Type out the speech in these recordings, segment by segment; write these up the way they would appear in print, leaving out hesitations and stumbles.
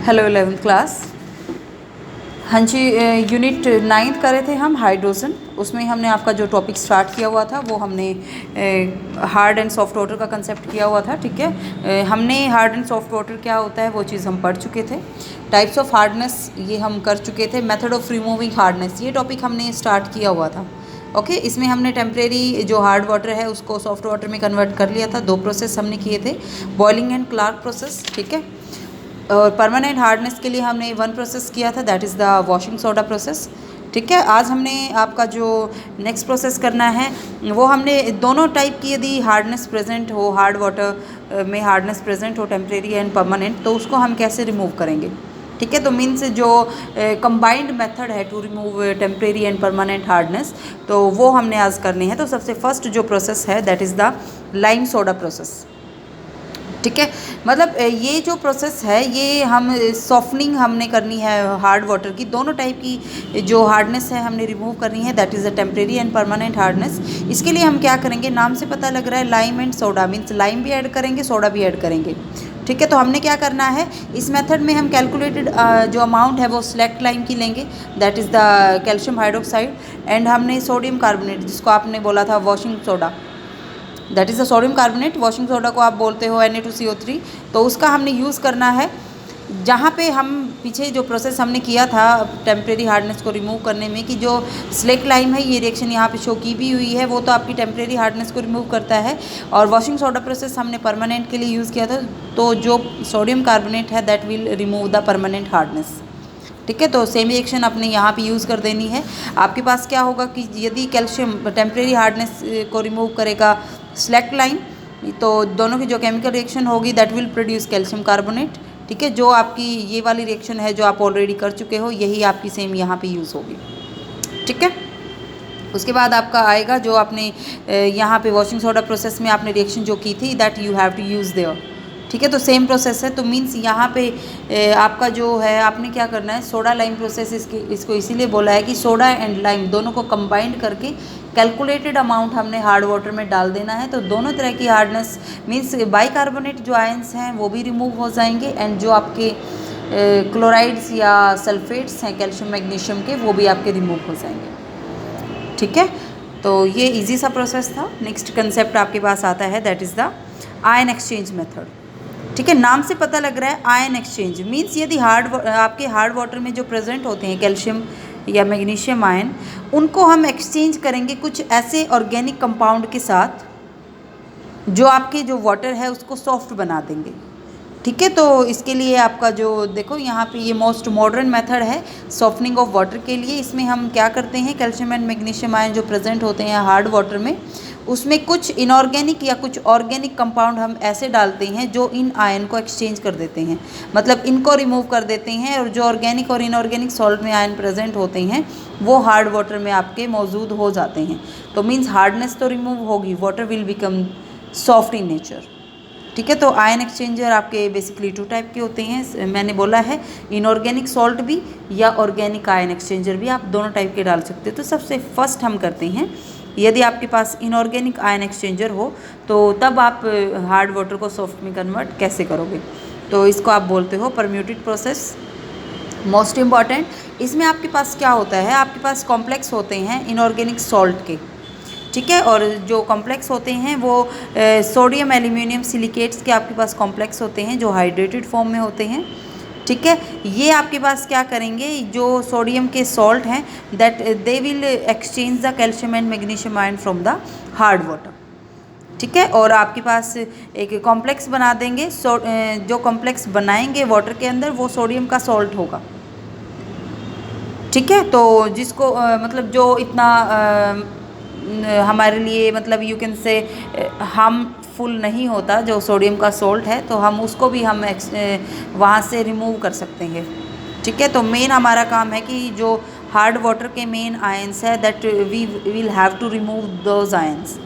Hello 11th class. हाँ जी, unit 9th करे थे हम हाइड्रोजन। उसमें हमने आपका जो टॉपिक स्टार्ट किया हुआ था वो हमने हार्ड एंड सॉफ्ट वाटर का कंसेप्ट किया हुआ था। ठीक है, हमने हार्ड एंड सॉफ्ट वाटर क्या होता है वो चीज़ हम पढ़ चुके थे। टाइप्स ऑफ हार्डनेस ये हम कर चुके थे। मेथड ऑफ रिमूविंग हार्डनेस ये टॉपिक हमने स्टार्ट किया हुआ था। ओके, इसमें हमने टेम्परेरी जो हार्ड वाटर है उसको सॉफ्ट वाटर में कन्वर्ट कर लिया था। 2 प्रोसेस हमने किए थे, बॉइलिंग एंड क्लार्क प्रोसेस। ठीक है, और परमानेंट हार्डनेस के लिए हमने 1 प्रोसेस किया था, that is the washing soda process. ठीक है, आज हमने आपका जो नेक्स्ट प्रोसेस करना है वो हमने दोनों टाइप की, यदि हार्डनेस प्रेजेंट हो, हार्ड वाटर में हार्डनेस प्रेजेंट हो टेम्परेरी एंड परमानेंट, तो उसको हम कैसे रिमूव करेंगे। ठीक है, तो मीन्स जो कंबाइंड मेथड है to remove temporary and permanent hardness, तो वो हमने आज करनी है। तो सबसे फर्स्ट जो प्रोसेस है that is the lime soda process. ठीक है, मतलब ये जो प्रोसेस है ये हम सॉफ्टनिंग हमने करनी है हार्ड वाटर की। दोनों टाइप की जो हार्डनेस है हमने रिमूव करनी है, that is the temporary and permanent hardness. इसके लिए हम क्या करेंगे, नाम से पता लग रहा है lime and soda, means lime भी ऐड करेंगे, सोडा भी ऐड करेंगे। ठीक है, तो हमने क्या करना है इस मेथड में, हम कैलकुलेटेड जो अमाउंट है वो सेलेक्ट लाइम की लेंगे, that is the calcium hydroxide, and हमने सोडियम कार्बोनेट जिसको आपने बोला था washing soda, that is the sodium carbonate. Washing soda को आप बोलते हो Na2CO3, तो उसका हमने यूज़ करना है। जहाँ पे हम पीछे जो प्रोसेस हमने किया था टेम्परेरी हार्डनेस को रिमूव करने में, कि जो स्लेक लाइम है ये रिएक्शन यहाँ पे शो की भी हुई है, वो तो आपकी टेम्परेरी हार्डनेस को रिमूव करता है। और वॉशिंग सोडा प्रोसेस हमने परमानेंट के लिए यूज़ किया था, तो जो सोडियम कार्बोनेट है that will remove the permanent hardness. ठीक है, तो सेम रिएक्शन अपने यहाँ पे यूज़ कर देनी है। आपके पास क्या होगा कि यदि कैल्शियम टेम्परेरी हार्डनेस को रिमूव करेगा स्लेक्ट लाइम, तो दोनों की जो केमिकल रिएक्शन होगी that will produce calcium carbonate. ठीक है, जो आपकी ये वाली रिएक्शन है जो आप ऑलरेडी कर चुके हो, यही आपकी सेम यहाँ पे यूज़ होगी। ठीक है, उसके बाद आपका आएगा जो आपने यहाँ पे वॉशिंग सोडा प्रोसेस में आपने रिएक्शन जो की थी that you have to use there. ठीक है, तो सेम प्रोसेस है। तो मीन्स यहाँ पे आपका जो है आपने क्या करना है, सोडा लाइम प्रोसेस इसको इसीलिए बोला है कि सोडा एंड लाइम दोनों को कंबाइंड करके कैलकुलेटेड अमाउंट हमने हार्ड वाटर में डाल देना है। तो दोनों तरह की हार्डनेस, मीन्स बाइकार्बोनेट जो आयंस हैं वो भी रिमूव हो जाएंगे, एंड जो आपके क्लोराइड्स या सल्फेट्स हैं कैल्शियम मैग्नीशियम के, वो भी आपके रिमूव हो जाएंगे। ठीक है, तो ये इजी सा प्रोसेस था। नेक्स्ट कंसेप्ट आपके पास आता है that is the ion exchange method. ठीक है, नाम से पता लग रहा है आयन एक्सचेंज, मीन्स यदि आपके हार्ड वाटर में जो प्रेजेंट होते हैं कैल्शियम या मैग्नीशियम आयन, उनको हम एक्सचेंज करेंगे कुछ ऐसे ऑर्गेनिक कंपाउंड के साथ जो आपके जो वाटर है उसको सॉफ्ट बना देंगे। ठीक है, तो इसके लिए आपका जो देखो यहाँ पे ये मोस्ट मॉडर्न मेथड है सॉफ्टनिंग ऑफ वाटर के लिए। इसमें हम क्या करते हैं, कैल्शियम एंड मैग्नीशियम आयन जो प्रेजेंट होते हैं हार्ड वाटर में, उसमें कुछ इनऑर्गेनिक या कुछ ऑर्गेनिक कंपाउंड हम ऐसे डालते हैं जो इन आयन को एक्सचेंज कर देते हैं, मतलब इनको रिमूव कर देते हैं, और जो ऑर्गेनिक और इनऑर्गेनिक सॉल्ट में आयन प्रेजेंट होते हैं वो हार्ड वाटर में आपके मौजूद हो जाते हैं। तो मीन्स हार्डनेस तो रिमूव होगी, water will become soft in nature. ठीक है, तो आयन एक्सचेंजर आपके बेसिकली 2 टाइप के होते हैं, मैंने बोला है इनऑर्गेनिक सॉल्ट भी या ऑर्गेनिक आयन एक्सचेंजर भी, आप दोनों टाइप के डाल सकते हो। तो सबसे फर्स्ट हम करते हैं, यदि आपके पास इनऑर्गेनिक आयन एक्सचेंजर हो तो तब आप हार्ड वाटर को सॉफ्ट में कन्वर्ट कैसे करोगे, तो इसको आप बोलते हो परम्यूटेड प्रोसेस। मोस्ट इम्पॉर्टेंट, इसमें आपके पास क्या होता है, आपके पास कॉम्प्लेक्स होते हैं इनऑर्गेनिक सॉल्ट के। ठीक है, और जो कॉम्प्लेक्स होते हैं वो सोडियम एल्यूमिनियम सिलिकेट्स के आपके पास कॉम्प्लेक्स होते हैं जो हाइड्रेटेड फॉर्म में होते हैं। ठीक है, ये आपके पास क्या करेंगे, जो सोडियम के सॉल्ट हैं that they will exchange the calcium and magnesium ion from the hard water. ठीक है, और आपके पास एक कॉम्प्लेक्स बना देंगे, जो कॉम्प्लेक्स बनाएंगे वाटर के अंदर वो सोडियम का सॉल्ट होगा। ठीक है, तो जिसको मतलब जो इतना हमारे लिए मतलब यू कैन से हार्मफुल नहीं होता, जो सोडियम का सॉल्ट है, तो हम उसको भी हम वहाँ से रिमूव कर सकते हैं। ठीक है, तो मेन हमारा काम है कि जो हार्ड वाटर के मेन आयंस है that we will have to remove those ions.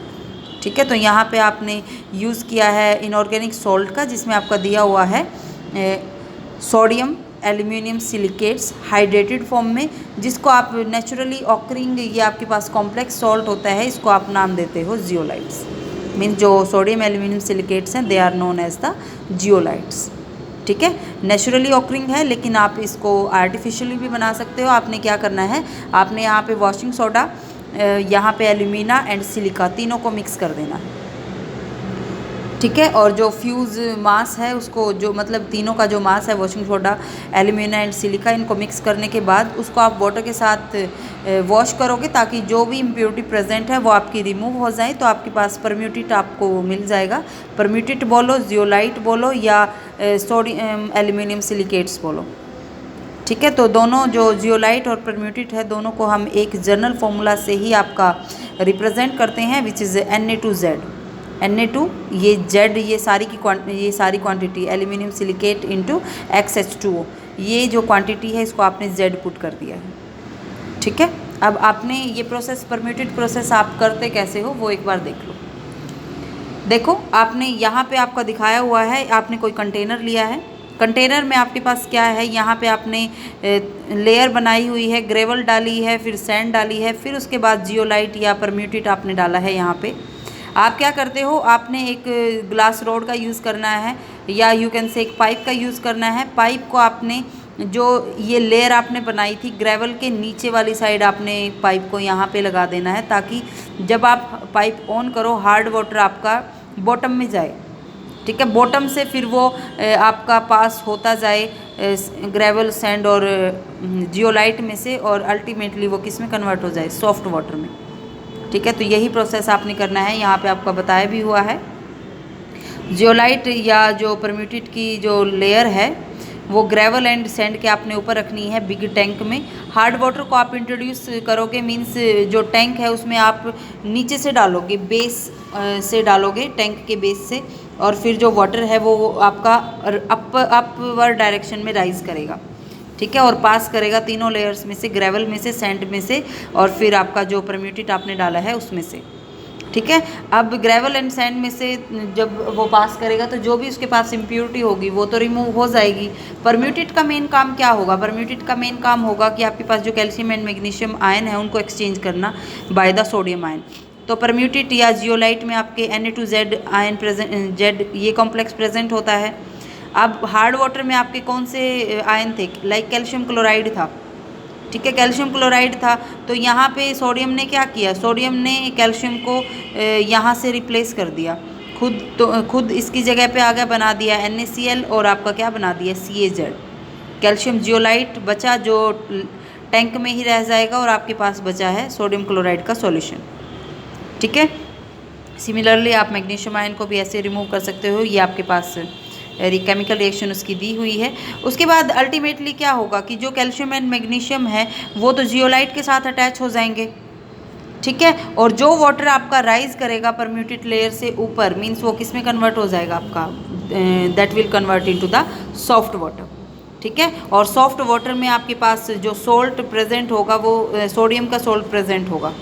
ठीक है, तो यहाँ पे आपने यूज़ किया है इनऑर्गेनिक सॉल्ट का, जिसमें आपका दिया हुआ है sodium aluminium silicates hydrated form में, जिसको आप नेचुरली ऑकरिंग, ये आपके पास कॉम्प्लेक्स सॉल्ट होता है, इसको आप नाम देते हो जियोलाइट्स। मीन्स जो सोडियम एल्यूमिनियम सिलिकेट्स हैं they are known as the zeolites. ठीक है, नेचुरली ऑकरिंग है, लेकिन आप इसको आर्टिफिशियली भी बना सकते हो। आपने क्या करना है, आपने यहाँ पे वॉशिंग सोडा, यहाँ पे एल्यूमिना एंड सिलिका तीनों को मिक्स कर देना है, ठीक है। और जो फ्यूज़ मास है उसको, जो मतलब तीनों का जो मास है, washing soda, alumina and silica, इनको मिक्स करने के बाद उसको आप वाटर के साथ वॉश करोगे ताकि जो भी इम्प्योरिटी प्रेजेंट है वो आपकी रिमूव हो जाए। तो आपके पास परम्यूटेट आपको मिल जाएगा। परम्यूटेट बोलो, जियोलाइट बोलो, या सोडियम एल्यूमिनियम सिलिकेट्स बोलो, ठीक है। तो दोनों जो जियोलाइट और परम्यूटेट है, दोनों को हम एक जनरल फॉर्मूला से ही आपका रिप्रेजेंट करते हैं, विच इज़ Na2Z। Na2 ये Z, ये सारी quantity aluminium silicate into XH2O, ये जो क्वांटिटी है इसको आपने Z पुट कर दिया है, ठीक है। अब आपने ये प्रोसेस, परम्यूटेड प्रोसेस आप करते कैसे हो वो एक बार देख लो। देखो, आपने यहाँ पे आपका दिखाया हुआ है, आपने कोई कंटेनर लिया है। कंटेनर में आपके पास क्या है, यहाँ पे आपने लेयर बनाई हुई है, ग्रेवल डाली है, फिर सैंड डाली है, फिर उसके बाद जियोलाइट या परम्यूटेट आपने डाला है। यहाँ पे आप क्या करते हो, आपने एक ग्लास रोड का यूज़ करना है, या यू कैन से एक पाइप का यूज़ करना है। पाइप को आपने, जो ये लेयर आपने बनाई थी ग्रेवल के नीचे वाली साइड, आपने पाइप को यहाँ पे लगा देना है, ताकि जब आप पाइप ऑन करो हार्ड वाटर आपका बॉटम में जाए, ठीक है। बॉटम से फिर वो आपका पास होता जाए ग्रेवल, सैंड और जियोलाइट में से, और अल्टीमेटली वो किस में कन्वर्ट हो जाए, सॉफ्ट वाटर में, ठीक है। तो यही प्रोसेस आपने करना है। यहाँ पे आपका बताया भी हुआ है, जियोलाइट या जो परम्यूटेट की जो लेयर है वो ग्रेवल एंड सैंड के आपने ऊपर रखनी है बिग टैंक में। हार्ड वाटर को आप इंट्रोड्यूस करोगे, मींस जो टैंक है उसमें आप नीचे से डालोगे, बेस से डालोगे, टैंक के बेस से, और फिर जो वाटर है वो आपका अपवर्ड डायरेक्शन में राइज करेगा, ठीक है, और पास करेगा तीनों लेयर्स में से, ग्रेवल में से, सैंड में से, और फिर आपका जो परम्यूटेट आपने डाला है उसमें से, ठीक है। अब ग्रेवल एंड सैंड में से जब वो पास करेगा तो जो भी उसके पास इम्प्योरिटी होगी वो तो रिमूव हो जाएगी। परम्यूटेट का मेन काम क्या होगा, परम्यूटेट का मेन काम होगा कि आपके पास जो कैल्शियम एंड मैग्नीशियम आयन है उनको एक्सचेंज करना बाय द सोडियम आयन। तो परम्यूटेट या जियोलाइट में आपके Na2Z आयन प्रेजेंट, Z ये कॉम्प्लेक्स प्रेजेंट होता है। अब हार्ड वाटर में आपके कौन से आयन थे, लाइक कैल्शियम क्लोराइड था, ठीक है, कैल्शियम क्लोराइड था। तो यहाँ पे सोडियम ने क्या किया, सोडियम ने कैल्शियम को यहाँ से रिप्लेस कर दिया, खुद इसकी जगह पे आ गया, बना दिया NaCl, और आपका क्या बना दिया, CaZ। कैल्शियम जियोलाइट बचा जो टैंक में ही रह जाएगा, और आपके पास बचा है सोडियम क्लोराइड का सॉल्यूशन, ठीक है। सिमिलरली आप मैग्नीशियम आयन को भी ऐसे रिमूव कर सकते हो, ये आपके पास केमिकल रिएक्शन उसकी दी हुई है। उसके बाद अल्टीमेटली क्या होगा कि जो कैल्शियम एंड मैग्नीशियम है वो तो जियोलाइट के साथ अटैच हो जाएंगे, ठीक है। और जो वाटर आपका राइज करेगा परम्यूटेट लेयर से ऊपर, मीन्स वो किस में कन्वर्ट हो जाएगा आपका, that will convert into the soft water, ठीक है। और सॉफ्ट वाटर में आपके पास जो सोल्ट प्रेजेंट होगा वो सोडियम का सोल्ट प्रेजेंट होगा,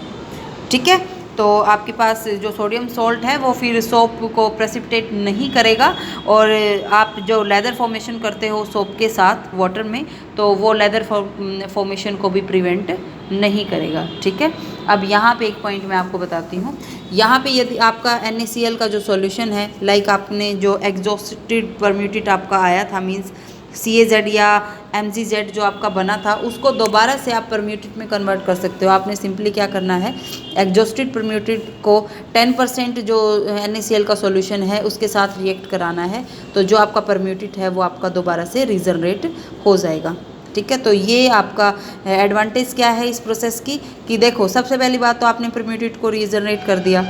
ठीक है। तो आपके पास जो सोडियम सॉल्ट है वो फिर सोप को प्रेसिपिटेट नहीं करेगा, और आप जो लेदर फॉर्मेशन करते हो सोप के साथ वाटर में, तो वो लेदर फॉर्मेशन को भी प्रिवेंट नहीं करेगा, ठीक है। अब यहाँ पे एक पॉइंट मैं आपको बताती हूँ। यहाँ पे यदि आपका NaCl का जो सॉल्यूशन है, लाइक आपने जो एग्जॉस्टेड परम्यूटेट आपका आया था, मीन्स CaZ या MgZ जो आपका बना था, उसको दोबारा से आप परम्यूटेट में कन्वर्ट कर सकते हो। आपने सिंपली क्या करना है, एग्जॉस्टेड परम्यूटेट को 10% जो NaCl का सॉल्यूशन है उसके साथ रिएक्ट कराना है, तो जो आपका परम्यूटेट है वो आपका दोबारा से रीजनरेट हो जाएगा, ठीक है। तो ये आपका एडवांटेज क्या है इस प्रोसेस की, कि देखो सबसे पहली बात तो आपने परम्यूटेट को रीजनरेट कर दिया,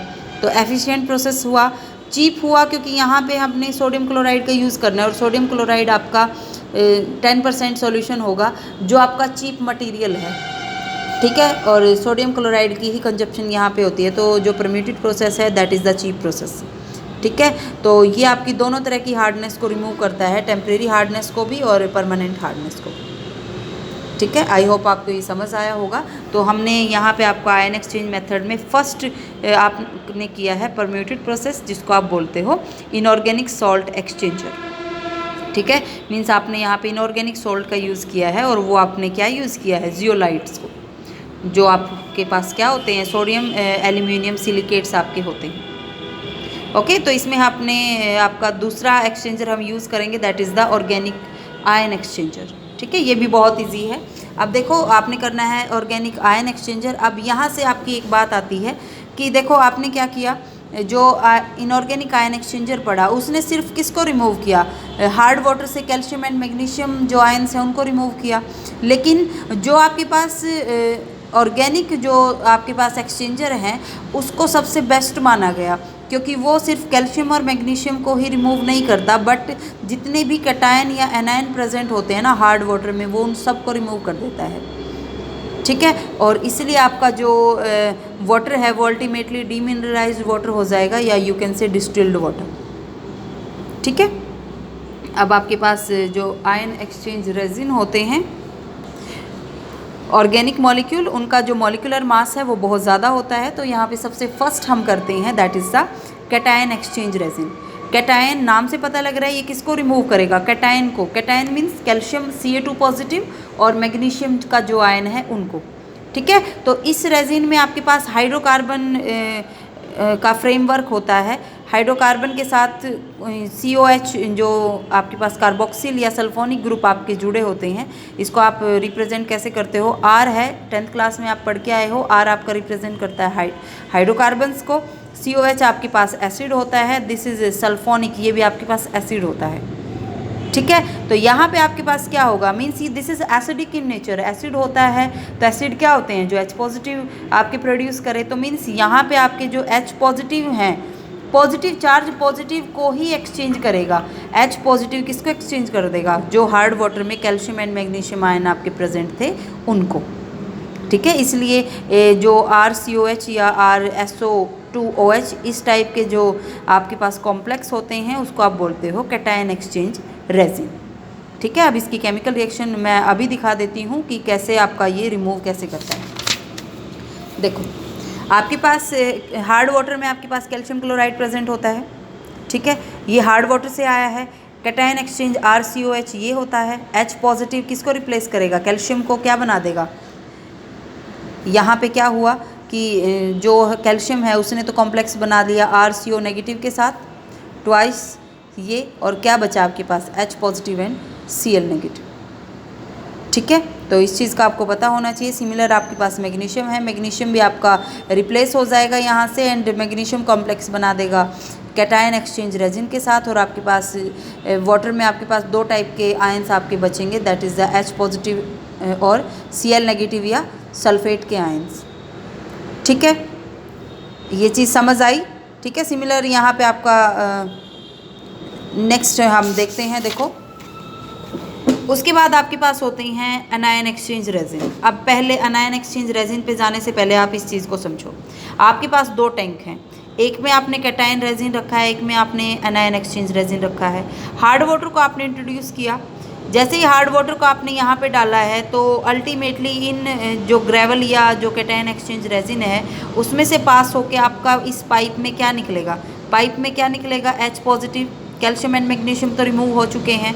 तो एफिशिएंट प्रोसेस हुआ, चीप हुआ, क्योंकि यहाँ पे हमने सोडियम क्लोराइड का यूज़ करना है, और सोडियम क्लोराइड आपका 10% सॉल्यूशन होगा जो आपका चीप मटेरियल है, ठीक है। और सोडियम क्लोराइड की ही कंजप्शन यहाँ पे होती है, तो जो परम्यूटेट प्रोसेस है that is the cheap process, ठीक है। तो ये आपकी दोनों तरह की हार्डनेस को रिमूव करता है, टेम्परेरी हार्डनेस को भी और परमानेंट हार्डनेस को, ठीक है। आई होप आपको ये समझ आया होगा। तो हमने यहाँ पे आपको आयन एक्सचेंज मेथड में फर्स्ट आपने किया है परम्यूटेड प्रोसेस, जिसको आप बोलते हो इनऑर्गेनिक सॉल्ट एक्सचेंजर, ठीक है। मीन्स आपने यहाँ पे इनऑर्गेनिक सॉल्ट का यूज़ किया है, और वो आपने क्या यूज़ किया है, जियोलाइट्स को, जो आपके पास क्या होते हैं, सोडियम एल्यूमिनियम सिलिकेट्स आपके होते हैं, ओके, तो इसमें आपने आपका दूसरा एक्सचेंजर हम यूज़ करेंगे, that is the organic ion exchanger. ठीक है, ये भी बहुत इजी है। अब देखो आपने करना है ऑर्गेनिक आयन एक्सचेंजर। अब यहाँ से आपकी एक बात आती है कि देखो आपने क्या किया, जो इनऑर्गेनिक आयन एक्सचेंजर पड़ा उसने सिर्फ किसको रिमूव किया, हार्ड वाटर से कैल्शियम एंड मैग्नीशियम जो आयन्स हैं उनको रिमूव किया। लेकिन जो आपके पास ऑर्गेनिक जो आपके पास एक्सचेंजर हैं उसको सबसे बेस्ट माना गया, क्योंकि वो सिर्फ कैल्शियम और मैग्नीशियम को ही रिमूव नहीं करता, बट जितने भी कैटायन या एनायन प्रेजेंट होते हैं ना हार्ड वाटर में, वो उन सब को रिमूव कर देता है। ठीक है, और इसलिए आपका जो वाटर है वो अल्टीमेटली डीमिनरलाइज्ड वाटर हो जाएगा, या यू कैन से डिस्टिल्ड वाटर। ठीक है, अब आपके पास जो आयन एक्सचेंज रेजिन होते हैं ऑर्गेनिक मॉलिक्यूल, उनका जो मॉलिक्यूलर मास है वो बहुत ज़्यादा होता है। तो यहाँ पे सबसे फर्स्ट हम करते हैं that is the cation exchange resin. Cation नाम से पता लग रहा है ये किसको रिमूव करेगा, कैटायन को। Cation means calcium Ca2 positive और मैग्नीशियम का जो आयन है उनको। ठीक है, तो इस रेजिन में आपके पास हाइड्रोकार्बन का फ्रेमवर्क होता है। हाइड्रोकार्बन के साथ COH जो आपके पास कार्बोक्सिल या सल्फोनिक ग्रुप आपके जुड़े होते हैं, इसको आप रिप्रेजेंट कैसे करते हो, R है, 10th क्लास में आप पढ़ के आए हो, R आपका रिप्रेजेंट करता है हाइड्रोकार्बन्स को। COH आपके पास एसिड होता है, दिस इज सल्फोनिक, ये भी आपके पास एसिड होता है। ठीक है, तो यहाँ पे आपके पास क्या होगा, means this is acidic in nature, acid होता है। तो एसिड क्या होते हैं, जो H पॉजिटिव आपके प्रोड्यूस करे। तो मीन्स यहाँ पे आपके जो H पॉजिटिव हैं, पॉजिटिव चार्ज पॉजिटिव को ही एक्सचेंज करेगा। H पॉजिटिव किसको एक्सचेंज कर देगा, जो हार्ड वाटर में कैल्शियम एंड मैग्नीशियम आयन आपके प्रेजेंट थे उनको। ठीक है, इसलिए जो RCOH या RSO2OH इस टाइप के जो आपके पास कॉम्प्लेक्स होते हैं उसको आप बोलते हो कैटायन एक्सचेंज रेजिन। ठीक है, अब इसकी केमिकल रिएक्शन मैं अभी दिखा देती हूँ कि कैसे आपका ये रिमूव कैसे करता है। देखो आपके पास हार्ड वाटर में आपके पास कैल्शियम क्लोराइड प्रेजेंट होता है। ठीक है, ये हार्ड वाटर से आया है। कैटायन एक्सचेंज RCOH ये होता है। H पॉजिटिव किसको रिप्लेस करेगा, कैल्शियम को क्या बना देगा। यहाँ पे क्या हुआ कि जो कैल्शियम है उसने तो कॉम्प्लेक्स बना दिया RCO नेगेटिव के साथ ट्वाइस ये, और क्या बचा आपके पास H positive and Cl negative. ठीक है, तो इस चीज़ का आपको पता होना चाहिए। सिमिलर आपके पास मैग्नीशियम है, मैग्नीशियम भी आपका रिप्लेस हो जाएगा यहाँ से एंड मैग्नीशियम कॉम्प्लेक्स बना देगा कैटायन एक्सचेंज रेजिन के साथ। और आपके पास वाटर में आपके पास दो टाइप के आयंस आपके बचेंगे, that is the H positive और Cl नेगेटिव या सल्फेट के आयंस। ठीक है, ये चीज़ समझ आई। ठीक है, सिमिलर यहाँ पे आपका नेक्स्ट हम देखते हैं। देखो उसके बाद आपके पास होते हैं अनायन एक्सचेंज रेजिन। अब पहले अनायन एक्सचेंज रेजिन पे जाने से पहले आप इस चीज़ को समझो। आपके पास दो टैंक हैं, एक में आपने कैटायन रेजिन रखा है, एक में आपने अनायन एक्सचेंज रेजिन रखा है। हार्ड वाटर को आपने इंट्रोड्यूस किया, जैसे ही हार्ड वाटर को आपने यहाँ पे डाला है तो अल्टीमेटली इन जो ग्रेवल या जो कैटायन एक्सचेंज रेजिन है उसमें से पास होके आपका इस पाइप में क्या निकलेगा, पाइप में क्या निकलेगा, H positive. Calcium and magnesium तो रिमूव हो चुके हैं,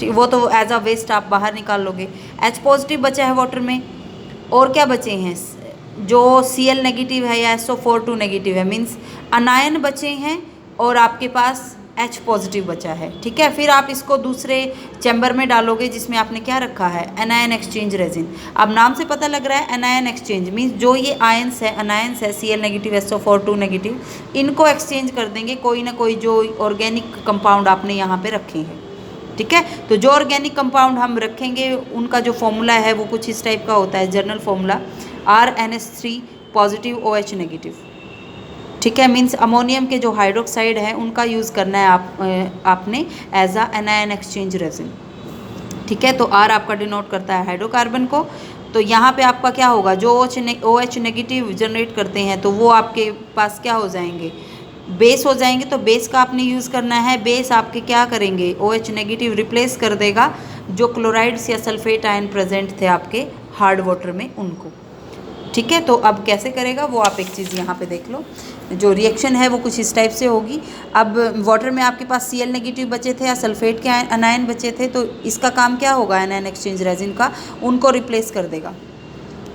वो तो एज अ वेस्ट आप बाहर निकाल लोगे। H पॉजिटिव बचा है वाटर में, और क्या बचे हैं, जो Cl नेगेटिव है या SO42 नेगेटिव है, मीन्स अनायन बचे हैं और आपके पास H पॉजिटिव बचा है। ठीक है, फिर आप इसको दूसरे चैम्बर में डालोगे जिसमें आपने क्या रखा है, अनायन एक्सचेंज रेजिन। अब नाम से पता लग रहा है अनायन एक्सचेंज मीन्स जो ये आयंस है, अनायंस है Cl नेगेटिव SO42 नेगेटिव, इनको एक्सचेंज कर देंगे कोई ना कोई जो ऑर्गेनिक कंपाउंड आपने यहाँ पे रखे हैं। ठीक है, तो जो ऑर्गेनिक कंपाउंड हम रखेंगे उनका जो फॉर्मूला है वो कुछ इस टाइप का होता है, general formula RNH3 positive OH negative. ठीक है, मीन्स अमोनियम के जो हाइड्रोक्साइड है उनका यूज़ करना है आपने as a anion exchange resin. ठीक है, तो R आपका डिनोट करता है हाइड्रोकार्बन को। तो यहाँ पे आपका क्या होगा, जो OH नेगेटिव जनरेट करते हैं तो वो आपके पास क्या हो जाएंगे, बेस हो जाएंगे। तो बेस का आपने यूज़ करना है, बेस आपके क्या करेंगे, OH नेगेटिव रिप्लेस कर देगा जो क्लोराइड्स या सल्फेट आयन प्रेजेंट थे आपके हार्ड वाटर में उनको। ठीक है, तो अब कैसे करेगा वो आप एक चीज़ यहाँ पे देख लो, जो रिएक्शन है वो कुछ इस टाइप से होगी। अब वाटर में आपके पास Cl नेगेटिव बचे थे या सल्फेट के अनायन बचे थे, तो इसका काम क्या होगा अनायन एक्सचेंज रेजिन का, उनको रिप्लेस कर देगा।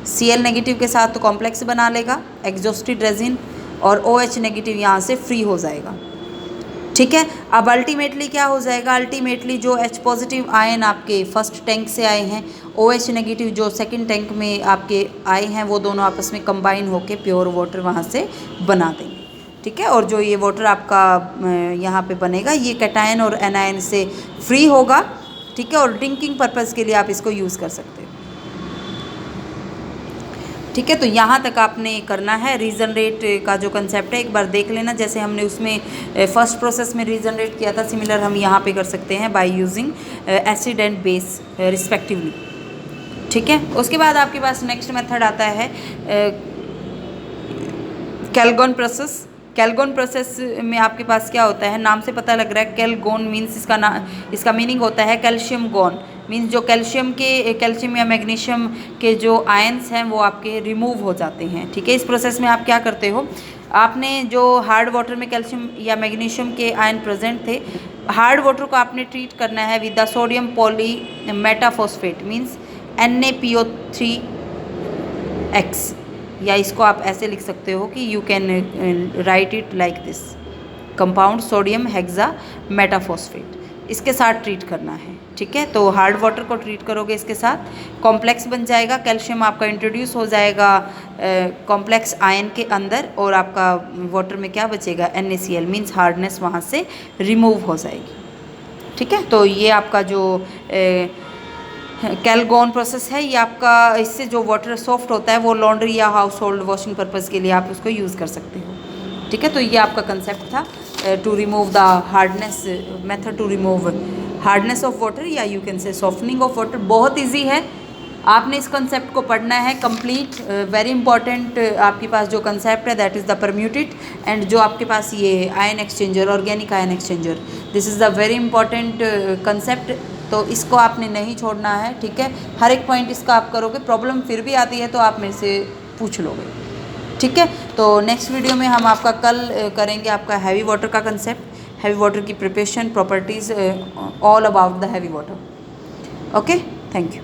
Cl नेगेटिव के साथ तो कॉम्प्लेक्स बना लेगा, एग्जॉस्टेड रेजिन और OH नेगेटिव यहाँ से फ्री हो जाएगा। ठीक है, अब अल्टीमेटली क्या हो जाएगा, अल्टीमेटली जो H पॉजिटिव आयन आपके फर्स्ट टैंक से आए हैं, OH नेगेटिव जो सेकंड टैंक में आपके आए हैं, वो दोनों आपस में कंबाइन होके प्योर वाटर वहाँ से बना देंगे। ठीक है, और जो ये वाटर आपका यहाँ पे बनेगा ये कैटायन और एनायन से फ्री होगा। ठीक है, और ड्रिंकिंग पर्पज़ के लिए आप इसको यूज़ कर सकते हो। ठीक है, तो यहाँ तक आपने करना है। रीजनरेट का जो कंसेप्ट है एक बार देख लेना, जैसे हमने उसमें फर्स्ट प्रोसेस में रीजनरेट किया था, सिमिलर हम यहाँ पे कर सकते हैं by using acid and base respectively. ठीक है, उसके बाद आपके पास नेक्स्ट मेथड आता है कैलगोन प्रोसेस। कैलगोन प्रोसेस में आपके पास क्या होता है, नाम से पता लग रहा है, कैलगोन मीन्स इसका मीनिंग होता है कैल्शियम गोन, मीन्स जो कैल्शियम या मैग्नीशियम के जो आयंस हैं वो आपके रिमूव हो जाते हैं। ठीक है, इस प्रोसेस में आप क्या करते हो, आपने जो हार्ड वाटर में कैल्शियम या मैग्नीशियम के आयन प्रेजेंट थे, हार्ड वाटर को आपने ट्रीट करना है with the sodium poly metaphosphate means NaPO3X, या इसको आप ऐसे लिख सकते हो कि you can write it like this, compound sodium hexa metaphosphate, इसके साथ ट्रीट करना है। ठीक है, तो हार्ड वाटर को ट्रीट करोगे इसके साथ, कॉम्प्लेक्स बन जाएगा, कैल्शियम आपका इंट्रोड्यूस हो जाएगा कॉम्प्लेक्स आयन के अंदर, और आपका वाटर में क्या बचेगा, NaCl मीन्स हार्डनेस वहाँ से रिमूव हो जाएगी। ठीक है, तो ये आपका जो कैलगोन प्रोसेस है, ये आपका, इससे जो वाटर सॉफ्ट होता है वो लॉन्ड्री या हाउस होल्ड वॉशिंग पर्पज़ के लिए आप उसको यूज़ कर सकते हो। ठीक है, तो ये आपका कंसेप्ट था to remove the hardness, method to remove hardness of water, या you can say softening of water. बहुत ईजी है, आपने इस कंसेप्ट को पढ़ना है कंप्लीट। वेरी इंपॉर्टेंट आपके पास जो कंसेप्ट है that is the permuted, and जो आपके पास ये ion exchanger, organic ion exchanger, this is the very important concept, तो इसको आपने नहीं छोड़ना है। ठीक है, हर एक पॉइंट इसका आप करोगे, प्रॉब्लम फिर भी आती है तो आप मेरे से पूछ लोगे। ठीक है, तो नेक्स्ट वीडियो में हम आपका कल करेंगे आपका हैवी वाटर का कंसेप्ट, हैवी वाटर की preparation, properties, all about the heavy water. Okay, thank you.